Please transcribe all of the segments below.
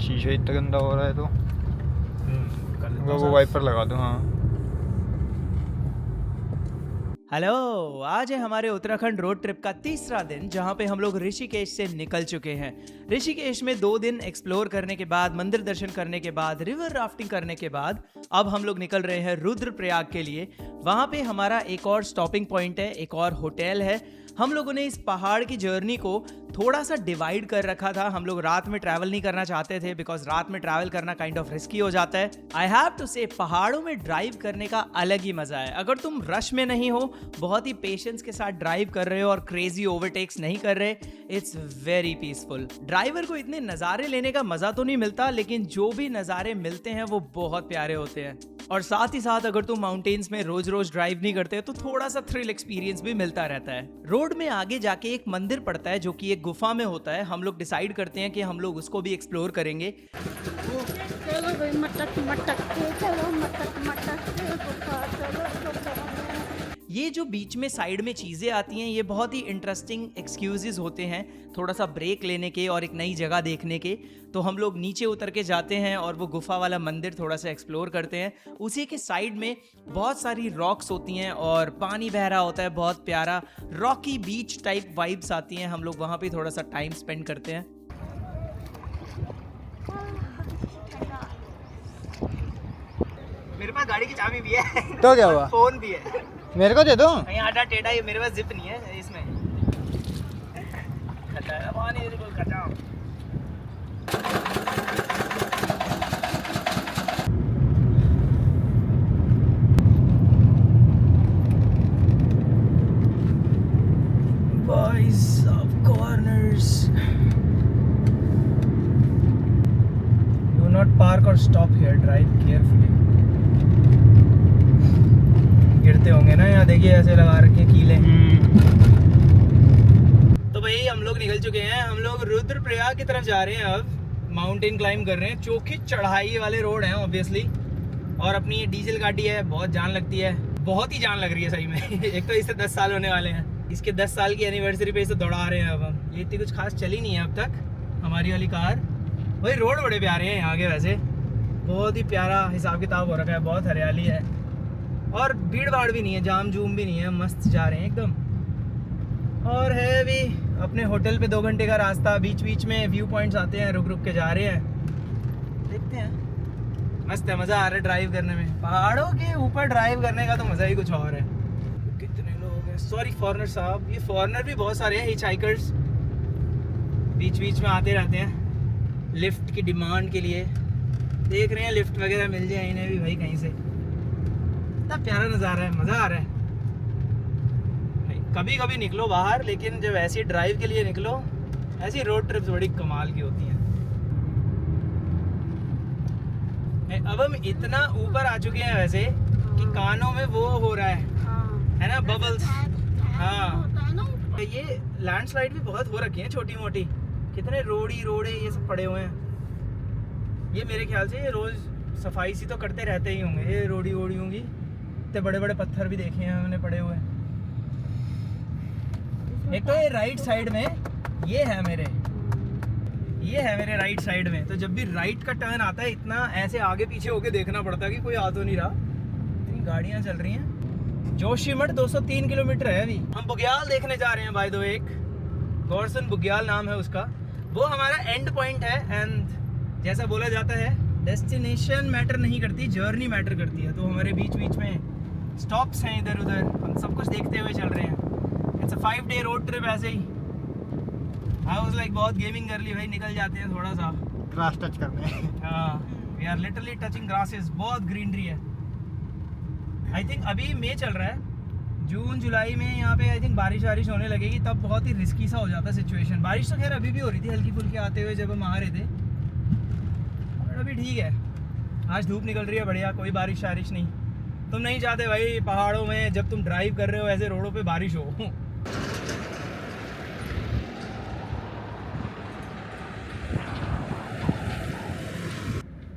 शीशा इतना गंदा हो रहा है तो वो वाइपर लगा दो। हाँ हेलो, आज है हमारे उत्तराखंड रोड ट्रिप का तीसरा दिन, जहां पे हम लोग ऋषिकेश से निकल चुके हैं। ऋषिकेश में 2 दिन एक्सप्लोर करने के बाद, मंदिर दर्शन करने के बाद, रिवर राफ्टिंग करने के बाद अब हम लोग निकल रहे हैं रुद्रप्रयाग के लिए। वहां पे हमारा एक और स्टॉपिंग पॉइंट है, एक और होटल है। हम लोगों ने इस पहाड़ की जर्नी को थोड़ा सा डिवाइड कर रखा था। हम लोग रात में ट्रैवल नहीं करना चाहते थे, बिकॉज रात में ट्रैवल करना काइंड ऑफ रिस्की हो जाता है। आई हैव टू से, पहाड़ों में ड्राइव करने का अलग ही मजा है। अगर तुम रश में नहीं हो, बहुत ही पेशेंस के साथ ड्राइव कर रहे हो और क्रेजी ओवरटेक्स नहीं कर रहे, इट्स वेरी पीसफुल। ड्राइवर को इतने नज़ारे लेने का मजा तो नहीं मिलता, लेकिन जो भी नज़ारे मिलते हैं वो बहुत प्यारे होते हैं। और साथ ही साथ अगर तुम माउंटेन्स में रोज रोज ड्राइव नहीं करते तो थोड़ा सा थ्रिल एक्सपीरियंस भी मिलता रहता है। रोड में आगे जाके एक मंदिर पड़ता है जो कि एक गुफा में होता है। हम लोग डिसाइड करते हैं कि हम लोग उसको भी एक्सप्लोर करेंगे। चलो भाई, मटक मटक के चलो, मटक मटक के गुफा चलो, चलो। ये जो बीच में साइड में चीज़ें आती हैं, ये बहुत ही इंटरेस्टिंग एक्सक्यूजेस होते हैं थोड़ा सा ब्रेक लेने के और एक नई जगह देखने के। तो हम लोग नीचे उतर के जाते हैं और वो गुफा वाला मंदिर थोड़ा सा एक्सप्लोर करते हैं। उसी के साइड में बहुत सारी रॉक्स होती हैं और पानी बह रहा होता है, बहुत प्यारा रॉकी बीच टाइप वाइब्स आती हैं। हम लोग वहाँ पे थोड़ा सा टाइम स्पेंड करते हैं। मेरे पास गाड़ी की चाबी भी है तो क्या हुआ, फोन भी है। मेरे को दे दो। कहीं आटा टेढ़ा, ये मेरे पास जिप नहीं है इसमें। खचा पानी बिल्कुल खचा। Boys of corners. Do not park or stop here. Drive carefully. गिरते होंगे ना यहाँ, देखिए ऐसे लगा रखे कीले। तो भाई हम लोग निकल चुके हैं। हम लोग रुद्रप्रयाग की तरफ जा रहे हैं। अब माउंटेन क्लाइंब कर रहे हैं। चौखी चढ़ाई वाले रोड हैं ऑब्वियसली, और अपनी ये डीजल गाड़ी है, बहुत जान लगती है, बहुत ही जान लग रही है सही में। एक तो इससे 10 साल होने वाले हैं, इसके 10 साल की एनिवर्सरी पे इसे दौड़ा रहे हैं। अब हम ये इतनी कुछ खास चली नहीं है अब तक हमारी वाली कार। भाई रोड बड़े प्यारे हैं यहाँ के, वैसे बहुत ही प्यारा हिसाब किताब हो रखा है, बहुत हरियाली है और भीड़ भाड़ भी नहीं है, जाम जूम भी नहीं है, मस्त जा रहे हैं एकदम। और है भी अपने होटल पे 2 घंटे का रास्ता, बीच बीच में व्यू पॉइंट्स आते हैं, रुक रुक के जा रहे हैं, देखते हैं। मस्त है, मज़ा आ रहा है ड्राइव करने में। पहाड़ों के ऊपर ड्राइव करने का तो मज़ा ही कुछ और है। कितने लोग हैं, सॉरी फॉरनर साहब, ये फॉरनर भी बहुत सारे हैं, हिच हाइकर्स बीच बीच में आते रहते हैं लिफ्ट की डिमांड के लिए। देख रहे हैं लिफ्ट वगैरह मिल जाए इन्हें भी भाई कहीं से। इतना प्यारा नज़ारा है, मज़ा आ रहा है। कभी कभी निकलो बाहर, लेकिन जब ऐसी ड्राइव के लिए निकलो, ऐसी रोड ट्रिप्स बड़ी कमाल की होती हैं। अब हम इतना ऊपर आ चुके हैं वैसे कि कानों में वो हो रहा है ना, बबल्स। हाँ, ये लैंडस्लाइड भी बहुत हो रखी है छोटी मोटी, कितने रोड़े ये सब पड़े हुए हैं। ये मेरे ख्याल से ये रोज सफाई सी तो करते रहते ही होंगे, ये रोड़ी होंगी। इतने बड़े बड़े पत्थर भी देखे हैं हमने पड़े हुए। एक तो ये राइट साइड में ये है मेरे राइट साइड में, तो जब भी राइट का टर्न आता है इतना ऐसे आगे पीछे होके देखना पड़ता है कि कोई आ तो नहीं रहा। इतनी गाड़ियां चल रही हैं। जोशीमठ 203 किलोमीटर है अभी। हम बुग्याल देखने जा रहे हैं बाय द वे, एक गौरसन बुग्याल नाम है उसका। वो हमारा एंड पॉइंट है। एंड जैसा बोला जाता है, डेस्टिनेशन मैटर नहीं करती, जर्नी मैटर करती है। तो हमारे बीच बीच में स्टॉप्स हैं इधर उधर, हम सब कुछ देखते हुए चल रहे हैं। It's a 5 day road trip. ऐसे ही आई वाज लाइक बहुत गेमिंग कर ली भाई, निकल जाते हैं थोड़ा सा ग्रास टच करने। हाँ, we are literally touching grasses, बहुत ग्रीनरी है। आई थिंक अभी मई चल रहा है, जून जुलाई में यहाँ पे आई थिंक बारिश होने लगेगी, तब बहुत ही रिस्की सा हो जाता है सिचुएशन। बारिश तो खैर अभी भी हो रही थी हल्की फुल्की आते हुए जब हम आ रहे थे, बट अभी ठीक है। आज धूप निकल रही है बढ़िया, कोई बारिश नहीं। तुम नहीं चाहते भाई पहाड़ों में जब तुम ड्राइव कर रहे हो ऐसे रोडों पे बारिश हो।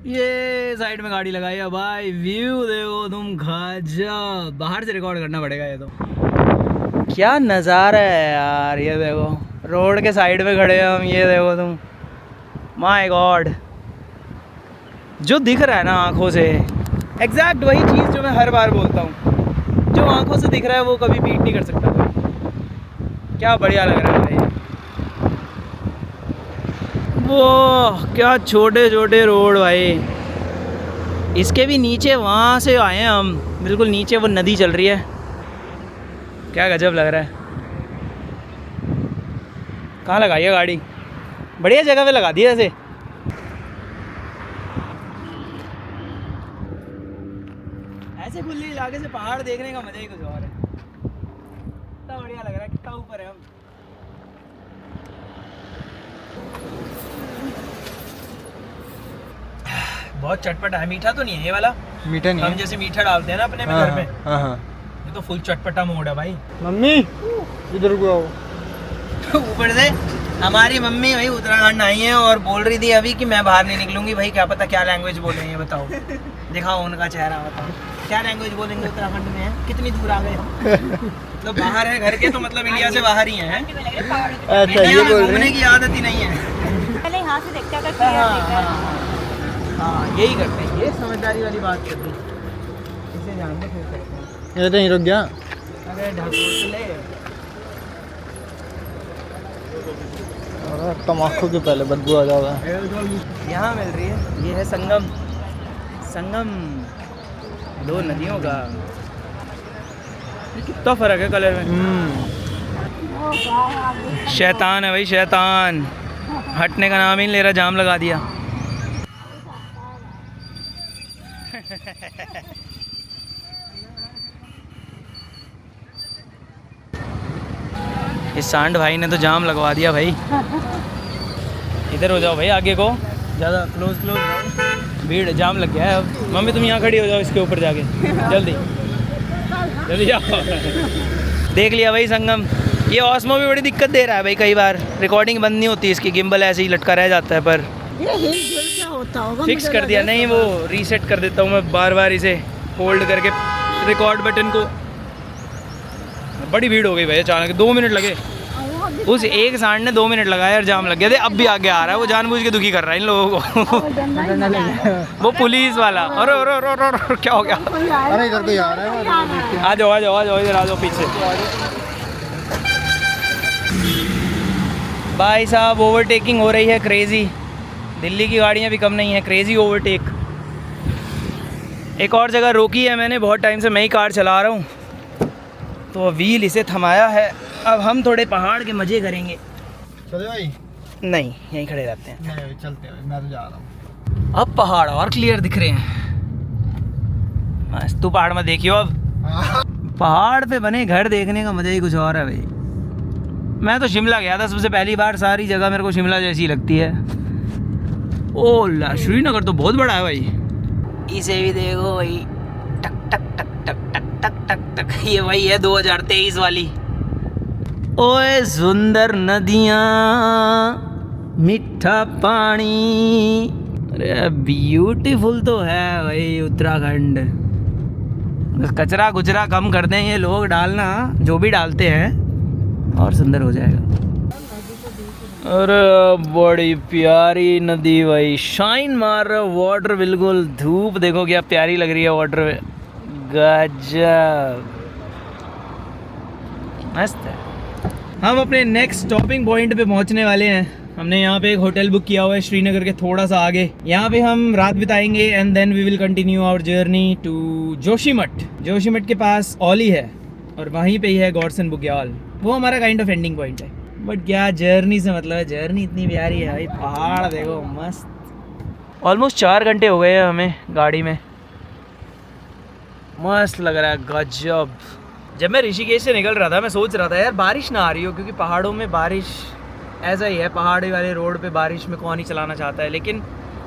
ये साइड में गाड़ी लगाई है भाई, व्यू देखो तुम, गजब। बाहर से रिकॉर्ड करना पड़ेगा ये तो। क्या नज़ारा है यार, ये देखो रोड के साइड में खड़े हैं हम, ये देखो तुम, माय गॉड। जो दिख रहा है ना आँखों से, एग्जैक्ट वही चीज़ जो मैं हर बार बोलता हूँ, जो आँखों से दिख रहा है वो कभी बीट नहीं कर सकता कोई। क्या बढ़िया लग रहा है भाई। वो क्या छोटे छोटे रोड भाई। इसके भी नीचे वहाँ से आए हैं हम, बिल्कुल नीचे वो नदी चल रही है। क्या गजब लग रहा है। कहाँ लगाई है गाड़ी? बढ़िया जगह पे लगा दी है ऐसे। ऐसे खुले इलाके से पहाड़ देखने का मजा ही कुछ और है। कितना बढ़िया लग रहा है, कितना ऊपर है हम। बहुत चटपटा है, मीठा तो नहीं है ये वाला। मीठा नहीं हम है। जैसे मीठा डालते हैं ना अपने में हाँ, घर में, हाँ हाँ। ये तो फुल चटपटा मोड है भाई। मम्मी इधर को आओ। ऊपर से हमारी मम्मी भाई उत्तराखंड आई है और बोल रही थी अभी कि मैं बाहर नहीं निकलूंगी। भाई क्या पता क्या लैंग्वेज बोल रही है, बताओ। दिखाओ उनका चेहरा, बताओ क्या लैंग्वेज बोलेंगे उत्तराखंड में। है कितनी दूर आ गए मतलब बाहर है घर के, तो मतलब इंडिया से बाहर ही है। अच्छा इंडिया ये में बोल घूमने रहे की आदत ही नहीं है। पहले यहाँ से देखते अगर हाँ, clear दिख रहा है। हाँ यही करते हैं, ये समझदारी वाली बात करते हैं। इसे जानते फिर सकते हैं। ये तो यहीं रुक गया। अरे ढाकुर ले तम्बाकू के पहले बदबू आ जाएगा। यहाँ मिल रही है, ये है संगम। संगम दो नदियों का। ये कितना फर्क है कलर में। शैतान है भाई, शैतान। हटने का नाम ही नहीं ले रहा, जाम लगा दिया। इस सांड भाई ने तो जाम लगवा दिया भाई। इधर हो जाओ भाई, आगे को ज़्यादा क्लोज भीड़, जाम लग गया है अब। मम्मी तुम यहाँ खड़ी हो जाओ इसके ऊपर जाके, जल्दी जल्दी जाओ। देख लिया भाई संगम। ये ऑस्मो भी बड़ी दिक्कत दे रहा है भाई, कई बार रिकॉर्डिंग बंद नहीं होती इसकी, गिम्बल ऐसे ही लटका रह जाता है। पर ये हिल जुल क्या होता होगा? फिक्स मुझे कर दिया, लगा नहीं वो रीसेट कर देता हूँ मैं बार बार इसे होल्ड करके रिकॉर्ड बटन को। बड़ी भीड़ हो गई भाई, अचानक 2 मिनट लगे। उस एक सांड ने 2 मिनट लगाया और जाम लग गया। दे अब भी आगे आ रहा है, वो जानबूझ के दुखी कर रहा है इन लोगों को। वो पुलिस वाला। अरे अरे अरे अरे अरे, क्या हो गया? अरे इधर कोई आ रहा है। आ जाओ आ जाओ आ जाओ, इधर आ जाओ पीछे। भाई साहब ओवरटेकिंग हो रही है क्रेजी। दिल्ली की गाड़ियाँ भी कम नहीं है, क्रेजी ओवरटेक। एक और जगह रोकी है मैंने, बहुत टाइम से मैं ही कार चला रहा हूँ तो व्हील इसे थमाया है। अब हम थोड़े पहाड़ के मज़े करेंगे। चले भाई? नहीं यहीं खड़े रहते हैं। नहीं चलते हैं, मैं तो जा रहा हूँ। अब पहाड़ और क्लियर दिख रहे हैं। मस्त। तू पहाड़ में देखियो अब। पहाड़ पे बने घर देखने का मज़ा ही कुछ और है भाई। मैं तो शिमला गया था सबसे पहली बार, सारी जगह मेरे को शिमला जैसी लगती है। ओला श्रीनगर तो बहुत बड़ा है भाई। इसे भी देखो भाई, टक टक टक टक टक टक टक टक। ये वही है 2023 वाली। ओए सुंदर नदियाँ, मीठा पानी। अरे ब्यूटीफुल तो है भाई उत्तराखंड। बस कचरा कुचरा कम कर दें ये लोग डालना, जो भी डालते हैं, और सुंदर हो जाएगा। अरे बड़ी प्यारी नदी भाई, शाइन मार रहा वाटर, बिल्कुल धूप देखो क्या प्यारी लग रही है वाटर में। गजब मस्त है। हम अपने नेक्स्ट स्टॉपिंग पॉइंट पे पहुंचने वाले हैं। हमने यहाँ पे एक होटल बुक किया हुआ है श्रीनगर के थोड़ा सा आगे। यहाँ पे हम रात बिताएंगे and then we will continue our journey to Joshimath. Joshimath के पास ओली है और वहीं पे ही है गॉडसन बुग्याल। वो हमारा काइंड ऑफ एंडिंग पॉइंट है। बट क्या जर्नी से मतलब है, जर्नी इतनी प्यारी है भाई। पहाड़ देखो मस्त। ऑलमोस्ट 4 घंटे हो गए हैं हमें गाड़ी में। मस्त लग रहा है, गजब। जब मैं ऋषिकेश से निकल रहा था मैं सोच रहा था यार बारिश ना आ रही हो, क्योंकि पहाड़ों में बारिश ऐसा ही है, पहाड़ी वाले रोड पे बारिश में कौन ही चलाना चाहता है। लेकिन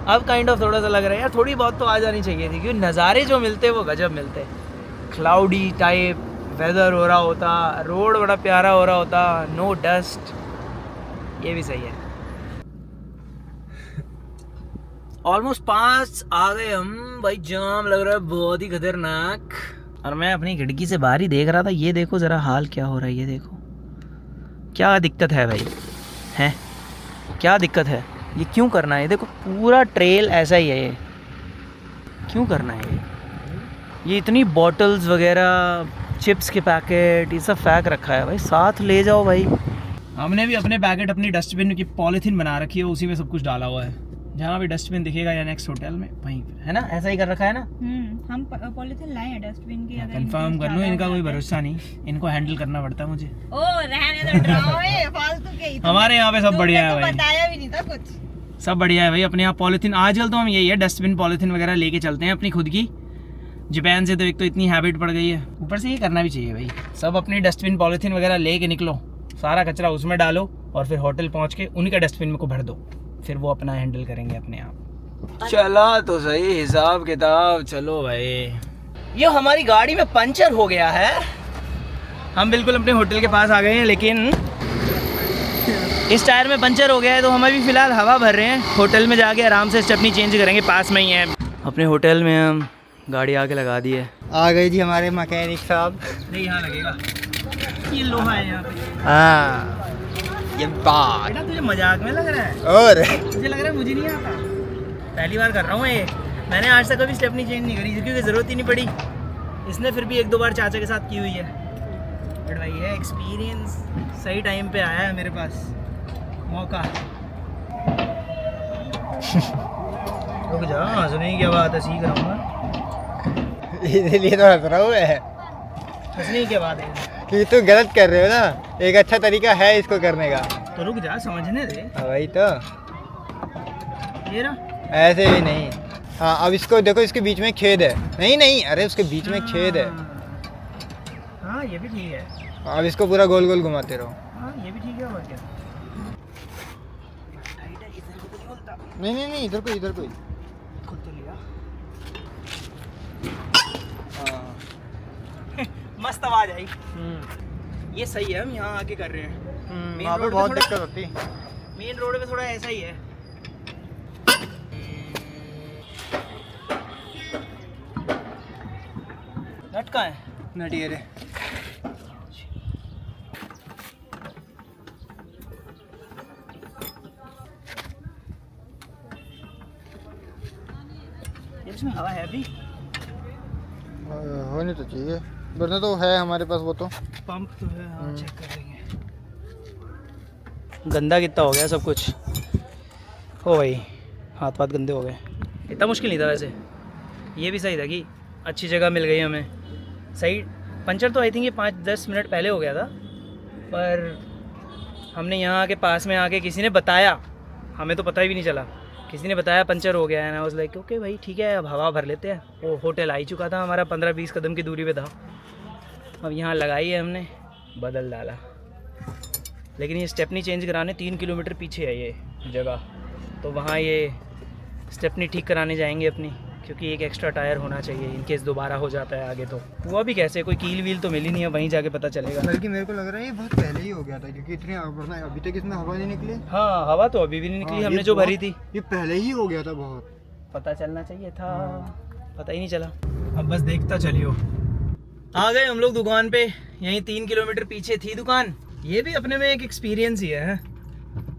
अब काइंड ऑफ थोड़ा सा लग रहा है यार थोड़ी बहुत तो आ जानी चाहिए थी, क्योंकि नज़ारे जो मिलते हैं वो गजब मिलते हैं। क्लाउडी टाइप वेदर हो रहा होता, रोड बड़ा प्यारा हो रहा होता, नो डस्ट, ये भी सही है। ऑलमोस्ट 5 आ गए हम भाई। जाम लग रहा है बहुत ही खतरनाक। और मैं अपनी खिड़की से बाहर ही देख रहा था। ये देखो ज़रा हाल क्या हो रहा है, ये देखो क्या दिक्कत है भाई, हैं क्या दिक्कत है, ये क्यों करना है। ये देखो पूरा ट्रेल ऐसा ही है, ये क्यों करना है ये इतनी बॉटल्स वगैरह, चिप्स के पैकेट, ये सब फेंक रखा है भाई, साथ ले जाओ भाई। हमने भी अपने पैकेट अपनी डस्टबिन की पॉलीथीन बना रखी है, उसी में सब कुछ डाला हुआ है। जहाँ भी डस्टबिन दिखेगा या नेक्स्ट होटल में वहीं पे, है ना? ऐसा ही कर रखा है ना? हम पॉलीथिन लाए हैं डस्टबिन की। कंफर्म कर लो, इनका कोई भरोसा नहीं, इनको हैंडल करना पड़ता है मुझे। ओ रहने दो ड्रामे फालतू के। हमारे यहाँ पे सब बढ़िया है भाई, बताया भी नहीं था कुछ, सब बढ़िया है भाई। अपने यहाँ पॉलीथीन आजकल तो हम यही है, डस्टबिन पॉलीथीन वगैरह लेके चलते हैं अपनी खुद की। जापान से तो एक तो इतनी हैबिट पड़ गई है, ऊपर से ये करना भी चाहिए भाई। सब अपनी डस्टबिन पॉलीथीन वगैरह लेके निकलो, सारा कचरा उसमें डालो और फिर होटल पहुँच के उन्हीं का डस्टबिन में को भर दो, फिर वो अपना हैंडल करेंगे अपने आप। चला तो सही हिसाब किताब, चलो भाई। ये हमारी गाड़ी में पंचर हो गया है, हम बिल्कुल अपने होटल के पास आ गए हैं, लेकिन इस टायर में पंचर हो गया है तो हम अभी फ़िलहाल हवा भर रहे हैं। होटल में जाके आराम से स्टेपनी चेंज करेंगे, पास में ही है। अपने होटल में हम गाड़ी आके लगा दी है। आ गए जी हमारे मैकेनिक साहब। नहीं, यहाँ लगेगा, ये लोहा है यहाँ पे। हाँ ये बात बेटा तुझे मजाक में लग रहा है, और मुझे लग रहा है मुझे नहीं आता, पहली बार कर रहा हूँ ये। मैंने आज तक कभी स्टेपनी चेंज नहीं करी क्योंकि ज़रूरत ही नहीं पड़ी। इसने फिर भी 1-2 बार चाचा के साथ की हुई है, बट भाई ये एक्सपीरियंस सही टाइम पे आया है मेरे पास मौका। रुक जा, हंसने की क्या बात है, सीख रहा हूँ इसलिए तो हंस रहा हूँ मैं हंसने की क्या बात है। कि तुम गलत कर रहे हो ना, एक अच्छा तरीका है इसको करने का। तो रुक जा, समझने दे। वही तो, ये ना ऐसे भी नहीं। हाँ अब इसको देखो, इसके बीच में छेद है। नहीं नहीं, अरे उसके बीच में छेद है। हाँ ये भी ठीक है। अब इसको पूरा गोल गोल घुमाते रहो। हाँ ये भी ठीक है, और क्या। नहीं नहीं नहीं, इधर को इधर को। खुद तो लिया। हाँ मस्त आवाज आई। ये सही है, हम यहाँ आके कर रहे हैं। वहाँ पे बहुत दिक्कत होती है। मेन रोड पे थोड़ा ऐसा ही है। नट कहाँ है? नट ये रे। इसमें हवा है अभी? होनी तो चाहिए, वरना तो है हमारे पास वो तो। पंप तो है, हाँ चेक कर लेंगे। गंदा कितना हो गया सब कुछ, हो भाई हाथ गंदे हो गए। इतना मुश्किल नहीं था वैसे, ये भी सही था कि अच्छी जगह मिल गई हमें। सही पंचर तो आई थिंक ये 5-10 मिनट पहले हो गया था, पर हमने यहाँ के पास में आके किसी ने बताया, हमें तो पता ही भी नहीं चला, किसी ने बताया पंचर हो गया है ना। वाज लाइक ओके भाई ठीक है, अब हवा भर लेते हैं। वो होटल आ ही चुका था, हमारा 15-20 कदम की दूरी पे था। अब यहाँ लगाई है हमने, बदल डाला। लेकिन ये स्टेपनी चेंज कराने 3 किलोमीटर पीछे है ये जगह, तो वहाँ ये स्टेपनी ठीक कराने जाएंगे अपनी, क्योंकि एक एक्स्ट्रा टायर होना चाहिए इन केस दोबारा हो जाता है आगे। तो वो भी कैसे, कोई कील वील तो मिली नहीं है, वहीं जाके पता चलेगा। बल्कि मेरे को लग रहा है ये बहुत पहले ही हो गया था, क्योंकि इतनी वरना अभी तक इसमें हवा नहीं निकली। हाँ हवा तो अभी भी नहीं निकली, हमने जो भरी थी। ये पहले ही हो गया था, बहुत पता चलना चाहिए था, पता ही नहीं चला। अब बस देखता चलियो। आ गए हम लोग दुकान पे, यहीं 3 किलोमीटर पीछे थी दुकान। ये भी अपने में एक एक्सपीरियंस ही है,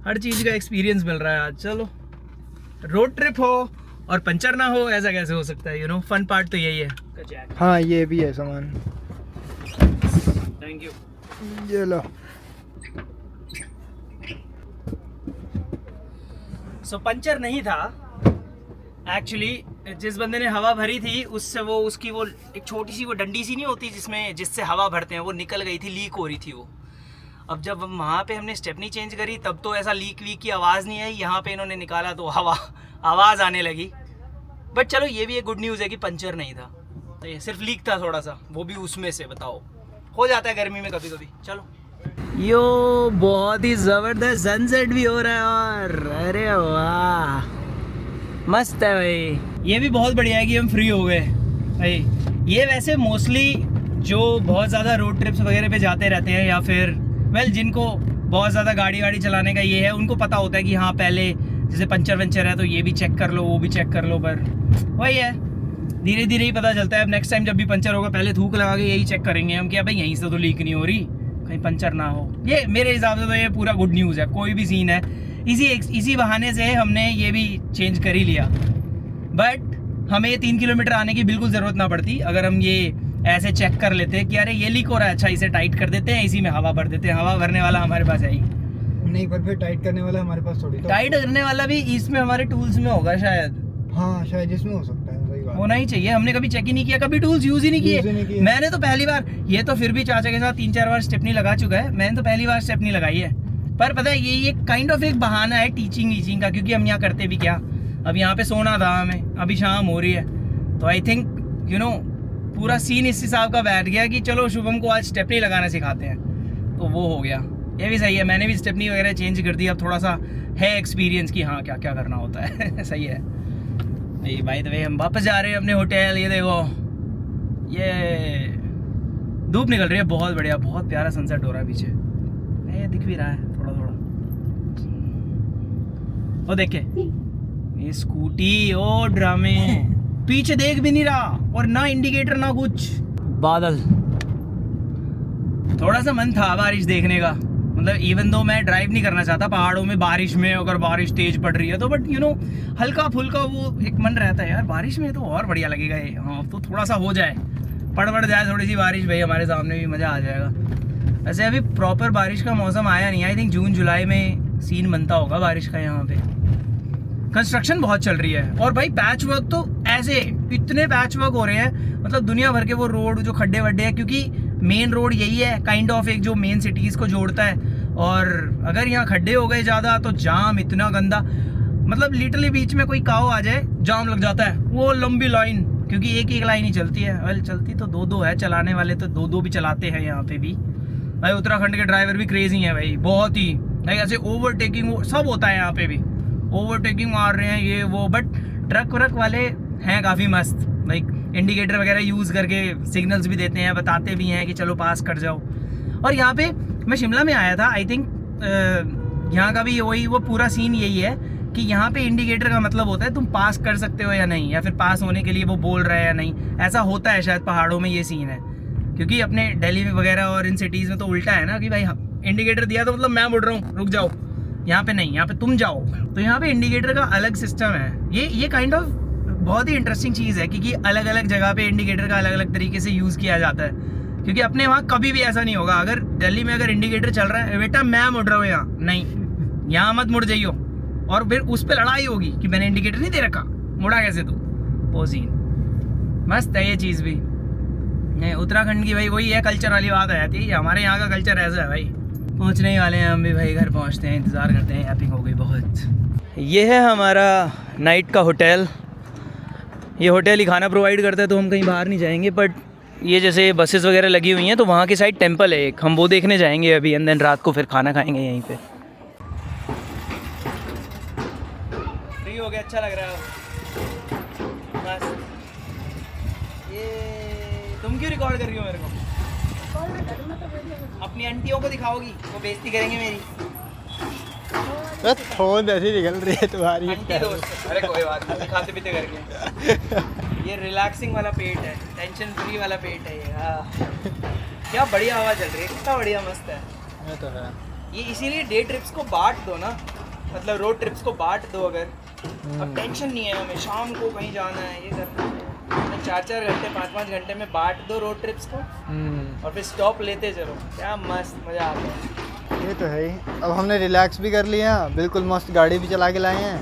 हर चीज़ का एक्सपीरियंस मिल रहा है आज। चलो, रोड ट्रिप हो और पंचर ना हो, ऐसा कैसे हो सकता है? यू नो फन पार्ट तो यही है। हाँ ये भी है सामान। Thank you. ये लो। सो पंचर नहीं था एक्चुअली, जिस बंदे ने हवा भरी थी उससे वो उसकी वो एक छोटी सी वो डंडी सी नहीं होती जिससे हवा भरते हैं, वो निकल गई थी, लीक हो रही थी वो। अब जब वहाँ पे हमने स्टेपनी चेंज करी तब तो ऐसा लीक वीक की आवाज़ नहीं आई, यहाँ पे इन्होंने निकाला तो आवाज़ आने लगी। बट चलो ये भी एक गुड न्यूज़ है कि पंचर नहीं था, तो ये सिर्फ लीक था थोड़ा सा, वो भी उसमें से। बताओ, हो जाता है गर्मी में कभी कभी। चलो यो, बहुत ही ज़बरदस्त सनसेट भी हो रहा है, और अरे वाह मस्त है भाई। ये भी बहुत बढ़िया है कि हम फ्री हो गए भाई। ये वैसे मोस्टली जो बहुत ज़्यादा रोड ट्रिप्स वगैरह पे जाते रहते हैं, या फिर जिनको बहुत ज़्यादा गाड़ी वाड़ी चलाने का ये है, उनको पता होता है कि हाँ पहले जैसे पंचर वंचर है तो ये भी चेक कर लो, वो भी चेक कर लो। पर वही है, धीरे धीरे ही पता चलता है। अब नेक्स्ट टाइम जब भी पंचर होगा पहले थूक लगा के यही चेक करेंगे हम कि भाई यहीं से तो लीक नहीं हो रही, कहीं पंचर ना हो। ये मेरे हिसाब से तो ये पूरा गुड न्यूज़ है, कोई भी सीन है। इसी बहाने से हमने ये भी चेंज कर ही लिया। बट हमें 3 किलोमीटर आने की बिल्कुल ज़रूरत ना पड़ती अगर हम ये ऐसे चेक कर लेते कि अरे ये लीक हो रहा है, अच्छा इसे टाइट कर देते हैं, इसी में हवा भर देते हैं। हवा भरने वाला हमारे पास है ही नहीं, पर फिर टाइट करने वाला हमारे पास थोड़ी। टाइट करने वाला भी इसमें हमारे टूल्स में होगा शायद। हाँ शायद इसमें हो सकता है, सही बात। होना ही चाहिए। हमने कभी चेक ही नहीं किया, कभी टूल्स यूज ही नहीं किए। मैंने तो पहली बार, ये तो फिर भी चाचा के साथ 3-4 बार स्टेपनी लगा चुका है, मैंने तो पहली बार स्टेपनी लगाई है। पर पता है ये काइंड ऑफ एक बहाना है टीचिंग का, क्योंकि हम यहाँ करते भी क्या, अब यहाँ पे सोना था हमें, अभी शाम हो रही है, तो आई थिंक यू नो पूरा सीन इस हिसाब का बैठ गया कि चलो शुभम को आज स्टेपनी लगाना सिखाते हैं, तो वो हो गया। ये भी सही है, मैंने भी स्टेपनी वगैरह चेंज कर दी, अब थोड़ा सा है एक्सपीरियंस कि हाँ क्या क्या करना होता है। सही है। नहीं भाई, तो भाई हम वापस जा रहे हैं अपने होटल। ये देखो, ये धूप निकल रही है, बहुत बढ़िया, बहुत प्यारा सनसेट हो रहा है पीछे, ये दिख भी रहा है थोड़ा थोड़ा। वो देखे ये स्कूटी, ओ ड्रामे, पीछे देख भी नहीं रहा और ना इंडिकेटर ना कुछ। बादल, थोड़ा सा मन था बारिश देखने का, मतलब इवन दो मैं ड्राइव नहीं करना चाहता पहाड़ों में बारिश में, अगर बारिश तेज पड़ रही है तो, बट यू नो हल्का फुल्का वो एक मन रहता है यार, बारिश में तो और बढ़िया लगेगा ये। हाँ तो थोड़ा सा हो जाए, पड़ जाए थोड़ी सी बारिश, भाई हमारे सामने भी मज़ा आ जाएगा। वैसे अभी प्रॉपर बारिश का मौसम आया नहीं, आई थिंक जून जुलाई में सीन बनता होगा बारिश का। यहाँ पे कंस्ट्रक्शन बहुत चल रही है, और भाई पैच वर्क तो ऐसे इतने पैच वर्क हो रहे हैं, मतलब दुनिया भर के वो रोड जो खड्डे वड्डे हैं, क्योंकि मेन रोड यही है काइंड ऑफ एक जो मेन सिटीज़ को जोड़ता है, और अगर यहाँ खड्डे हो गए ज़्यादा तो जाम इतना गंदा, मतलब लिटरली बीच में कोई काव आ जाए जाम लग जाता है, वो लंबी लाइन, क्योंकि एक एक लाइन ही चलती है। वेल चलती तो दो है, चलाने वाले तो दो भी चलाते हैं यहाँ पे भी। भाई उत्तराखंड के ड्राइवर भी क्रेजी हैं भाई, बहुत ही भाई, ऐसे ओवरटेकिंग सब होता है यहाँ पे भी, ओवरटेकिंग मार रहे हैं ये वो, बट ट्रक व्रक वाले हैं काफ़ी मस्त, लाइक इंडिकेटर वगैरह यूज़ करके सिग्नल्स भी देते हैं, बताते भी हैं कि चलो पास कर जाओ। और यहाँ पे मैं शिमला में आया था, आई थिंक यहाँ का भी वही वो पूरा सीन यही है कि यहाँ पे इंडिकेटर का मतलब होता है तुम पास कर सकते हो या नहीं, या फिर पास होने के लिए वो बोल रहा है या नहीं, ऐसा होता है शायद पहाड़ों में ये सीन है। क्योंकि अपने दिल्ली में वगैरह और इन सिटीज़ में तो उल्टा है ना कि भाई इंडिकेटर दिया तो मतलब मैं मुड़ रहा हूँ रुक जाओ, यहाँ पे नहीं, यहाँ पे तुम जाओ। तो यहाँ पे इंडिकेटर का अलग सिस्टम है, ये काइंड ऑफ बहुत ही इंटरेस्टिंग चीज़ है, क्योंकि अलग अलग जगह पे इंडिकेटर का अलग अलग तरीके से यूज़ किया जाता है। क्योंकि अपने वहाँ कभी भी ऐसा नहीं होगा, अगर दिल्ली में अगर इंडिकेटर चल रहा है, बेटा मैं मुड़ रहा हूँ यहाँ, नहीं यहाँ मत मुड़ जाइयो, और फिर उस पर लड़ाई होगी कि मैंने इंडिकेटर नहीं दे रखा, मुड़ा कैसे तू, वो सीन मस्त है ये चीज़ भी। नहीं उत्तराखंड की भाई वही है कल्चर वाली बात आ जाती है, हमारे यहाँ का कल्चर ऐसा है भाई। पहुँचने ही वाले हैं हम भी भाई, घर पहुँचते हैं, इंतज़ार करते हैं, हैपिंग हो गई बहुत। ये है हमारा नाइट का होटल, ये होटल ही खाना प्रोवाइड करता है, तो हम कहीं बाहर नहीं जाएंगे, बट ये जैसे बसेस वगैरह लगी हुई हैं तो वहाँ की साइड टेंपल है एक, हम वो देखने जाएंगे अभी, एंड देन रात को फिर खाना खाएंगे यहीं पे। फ्री हो गया, अच्छा लग रहा है बस। ये तुम क्यों रिकॉर्ड कर रही हो मेरे को? अपनी आंटियों को दिखाओगी, वो बेइज्जती करेंगे मेरी। फोन ऐसी निकल रही है तुम्हारी आंटी दोस्त, अरे कोई बात नहीं, खाते पीते करके। ये रिलैक्सिंग वाला पेट है, टेंशन फ्री वाला पेट है ये। हाँ क्या बढ़िया हवा चल रही है, कितना बढ़िया मस्त है। ये तो है, ये इसीलिए डे ट्रिप्स को बांट दो ना, मतलब रोड ट्रिप्स को बांट दो अगर, अब टेंशन नहीं है हमें शाम को कहीं जाना है ये करना है, 4-4 घंटे 5-5 घंटे में बांट दो रोड ट्रिप्स को, और फिर स्टॉप लेते चलो, क्या मस्त मज़ा आता है। ये तो है ही। अब हमने रिलैक्स भी कर लिया, बिल्कुल मस्त गाड़ी भी चला के लाए हैं,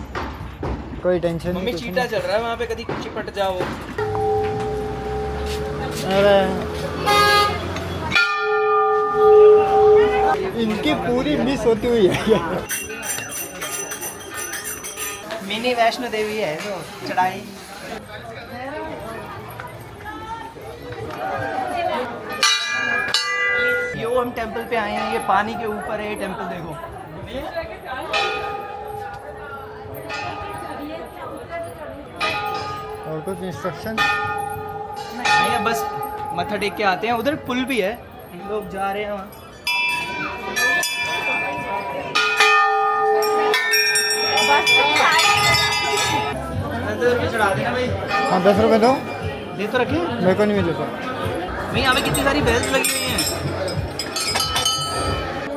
कोई टेंशन नहीं। मम्मी चीटा चल रहा है वहाँ पे, कभी चिपट जाओ। अरे इनकी पूरी मिस होती हुई है। मिनी वैष्णो देवी है तो चढ़ाई। यो हम टेंपल पे आए हैं, ये पानी के ऊपर है ये टेंपल, देखो। और कुछ इंस्ट्रक्शन नहीं, बस मत्था टेक के आते हैं, उधर पुल भी है, हम लोग जा रहे हैं वहाँ। चढ़ा देना भाई। हाँ 10 रुपये दो, ले तो रखे, मेरे को नहीं मिले तो। भाई यहाँ पे कितनी सारी बेल्स लगी हुई हैं,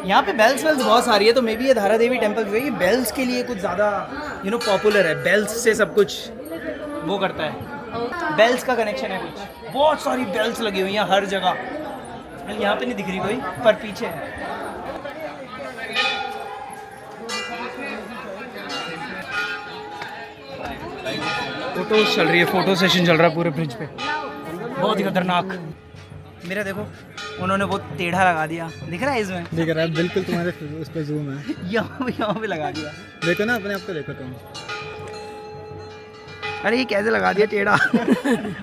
यहाँ पे बेल्स बहुत सारी है, तो मे बी ये धारा देवी टेम्पल जो है ये बेल्स के लिए कुछ ज़्यादा पॉपुलर है, बेल्स से सब कुछ वो करता है। बेल्स का कनेक्शन है कुछ, बहुत सारी बेल्स लगी हुई हैं हर जगह। यहाँ पे नहीं दिख रही कोई, पर पीछे है। फोटो चल रही है, फोटो सेशन चल रहा है पूरे ब्रिज पे, बहुत ही खतरनाक। मेरा देखो उन्होंने बहुत टेढ़ा लगा दिया, दिख रहा है इसमें? दिख रहा है बिल्कुल, तुम्हारे उस पे जूम है। यहाँ पे लगा दिया, देखो ना अपने आप को, देखो तुम। अरे ये कैसे लगा दिया टेढ़ा?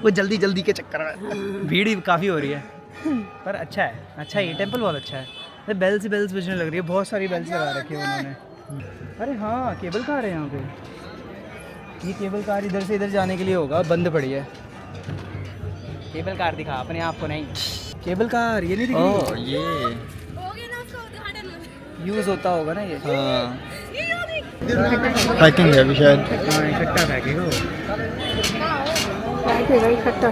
वो जल्दी जल्दी के चक्कर में भीड़ काफ़ी हो रही है, पर अच्छा है, अच्छा है, ये टेम्पल बहुत अच्छा है। बेल्स बेल्स बजने लग रही है, बहुत सारी बेल्स लगा रखी है उन्होंने। अरे हाँ, केबल कार है यहाँ पे। ये केबल कार इधर से इधर जाने के लिए होगा, बंद पड़ी है। केबल कार दिखा अपने आप को, नहीं केबल कार ये नहीं दिख रही। ये यूज़ होता होगा ना ये। पैकिंग है अभी शायद। इकट्ठा फेंकेगा वो। इकट्ठा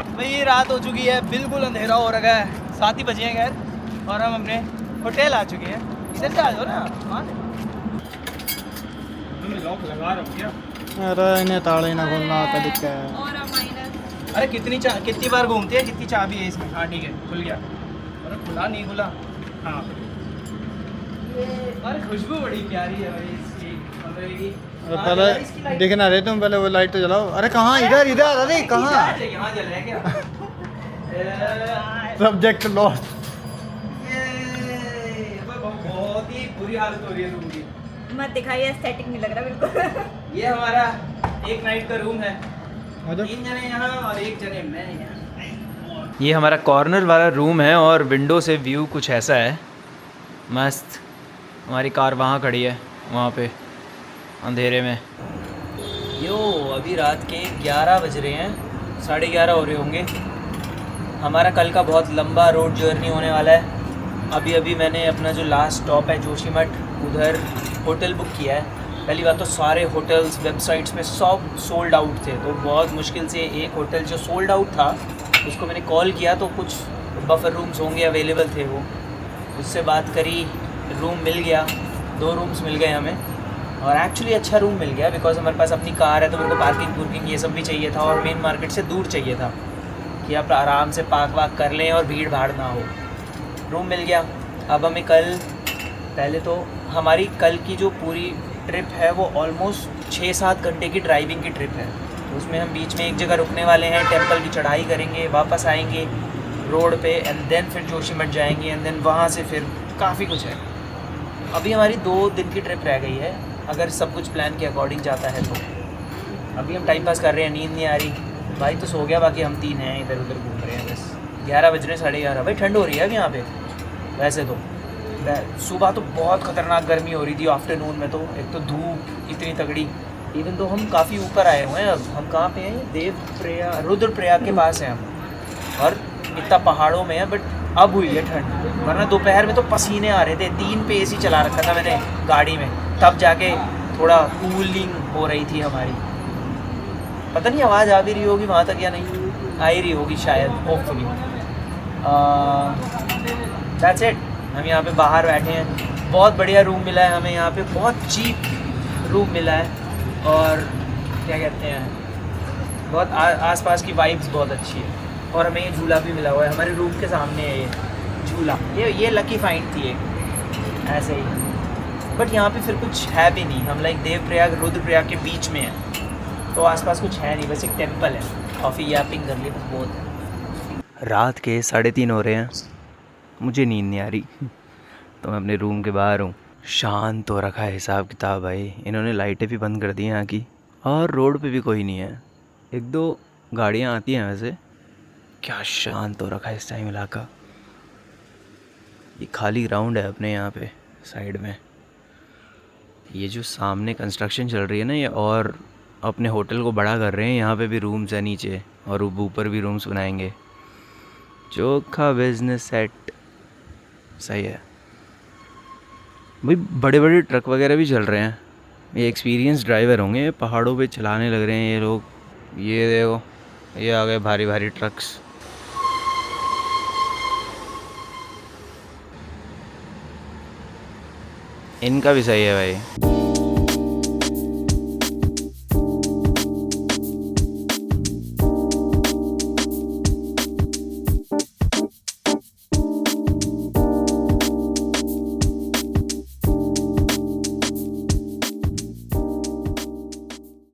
भाई रात हो चुकी है, बिल्कुल अंधेरा हो रखा है, 7 ही बजे हैं खैर, और हम अपने होटल आ चुके हैं। इधर से आ जाओ ना। हाँ लॉक लगा रखो क्या? अरे इन्हें ताले ना खोलना आता, दिक्कत है। अरे कितनी बार घूमती है, कितनी चाबी है इसमें? हाँ ठीक है, खुल गया। अरे खुला नहीं खुला। हाँ अरे खुशबू बड़ी प्यारी है भाई इसकी, कमरे की। पहले दिखना रहे तुम, पहले वो लाइट तो जलाओ। अरे कहाँ? इधर इधर, अरे कहाँ? यहाँ जल रहा है क्या? Subject lost. बहुत ही बुरी हालत हो रही है रूम की। मत दिखाइए, एस्थेटिक नहीं लग रहा बिल्कुल। ये हमारा एक नाइट का रूम है, 3 जने यहाँ और 1 जने मैं यहाँ। ये हमारा कॉर्नर वाला रूम है और विंडो से व्यू कुछ ऐसा है, मस्त। हमारी कार वहाँ खड़ी है, वहाँ पे अंधेरे में। यो अभी रात के 11 बज रहे हैं, 11:30 हो रहे होंगे। हमारा कल का बहुत लंबा रोड जर्नी होने वाला है। अभी मैंने अपना जो लास्ट स्टॉप है जोशीमठ, उधर होटल बुक किया है। पहली बात तो सारे होटल्स वेबसाइट्स में सब सोल्ड आउट थे, तो बहुत मुश्किल से एक होटल जो सोल्ड आउट था उसको मैंने कॉल किया, तो कुछ बफर रूम्स होंगे अवेलेबल थे, वो उससे बात करी, रूम मिल गया, 2 रूम्स मिल गए हमें। और एक्चुअली अच्छा रूम मिल गया बिकॉज हमारे पास अपनी कार है, तो मेरे को पार्किंग ये सब भी चाहिए था, और मेन मार्केट से दूर चाहिए था कि आप आराम से पार्क वाक कर लें और भीड़ भाड़ ना हो। रूम मिल गया। अब हमें कल, पहले तो हमारी कल की जो पूरी ट्रिप है वो ऑलमोस्ट 6-7 घंटे की ड्राइविंग की ट्रिप है। तो उसमें हम बीच में एक जगह रुकने वाले हैं, टेंपल की चढ़ाई करेंगे, वापस आएंगे रोड पे, एंड देन फिर जोशीमठ जाएंगे, एंड देन वहाँ से फिर काफ़ी कुछ है। अभी हमारी 2 दिन की ट्रिप रह गई है, अगर सब कुछ प्लान के अकॉर्डिंग जाता है तो। अभी हम टाइम पास कर रहे हैं, नींद नहीं आ रही। भाई तो सो गया, बाकी हम 3 हैं इधर उधर घूम रहे हैं बस। 11 बज रहे, 11:30। भाई ठंड हो रही है अब यहाँ पे। वैसे तो सुबह तो बहुत ख़तरनाक गर्मी हो रही थी, आफ्टरनून में तो एक तो धूप इतनी तगड़ी। इवन तो हम काफ़ी ऊपर आए हुए हैं, अब हम कहाँ पे हैं? देवप्रयाग, रुद्रप्रयाग के पास हैं हम, और इतना पहाड़ों में है, बट अब हुई है ठंड, वरना दोपहर में तो पसीने आ रहे थे। 3 पे AC चला रखा था मैंने गाड़ी में, तब जाके थोड़ा कूलिंग हो रही थी हमारी। पता नहीं आवाज़ आ भी रही होगी वहाँ तक या नहीं, आ ही रही होगी शायद, होपफुली। That's it. हम यहाँ पे बाहर बैठे हैं, बहुत बढ़िया रूम मिला है हमें यहाँ पे, बहुत चीप रूम मिला है, और क्या कहते हैं, बहुत आसपास की वाइब्स बहुत अच्छी है। और हमें ये झूला भी मिला हुआ है, हमारे रूम के सामने है ये झूला। ये लकी फाइंड थी एक, ऐसे ही। बट यहाँ पे फिर कुछ है भी नहीं, हम लाइक देवप्रयाग रुद्रप्रयाग के बीच में है, तो आसपास कुछ है नहीं, बस एक टेंपल है। कॉफ़ी यापिंग कर ली बस, बहुत है। रात के 3:30 हो रहे हैं, मुझे नींद नहीं आ रही, तो मैं अपने रूम के बाहर हूँ। शांत हो रखा है हिसाब किताब भाई, इन्होंने लाइटें भी बंद कर दी हैं यहाँ की, और रोड पे भी कोई नहीं है। 1-2 गाड़ियाँ आती हैं वैसे। क्या शांत हो रखा है इस टाइम इलाका। ये खाली ग्राउंड है अपने यहाँ पे साइड में। ये जो सामने कंस्ट्रक्शन चल रही है ना, ये और अपने होटल को बड़ा कर रहे हैं। यहाँ पे भी रूम्स है नीचे, और ऊपर भी रूम्स बनाएंगे। चोखा बिजनेस सेट, सही है भाई। बड़े बड़े ट्रक वगैरह भी चल रहे हैं, ये एक्सपीरियंस ड्राइवर होंगे, पहाड़ों पे चलाने लग रहे हैं ये लोग। ये देखो, ये आ गए भारी भारी ट्रक्स। इनका भी सही है भाई।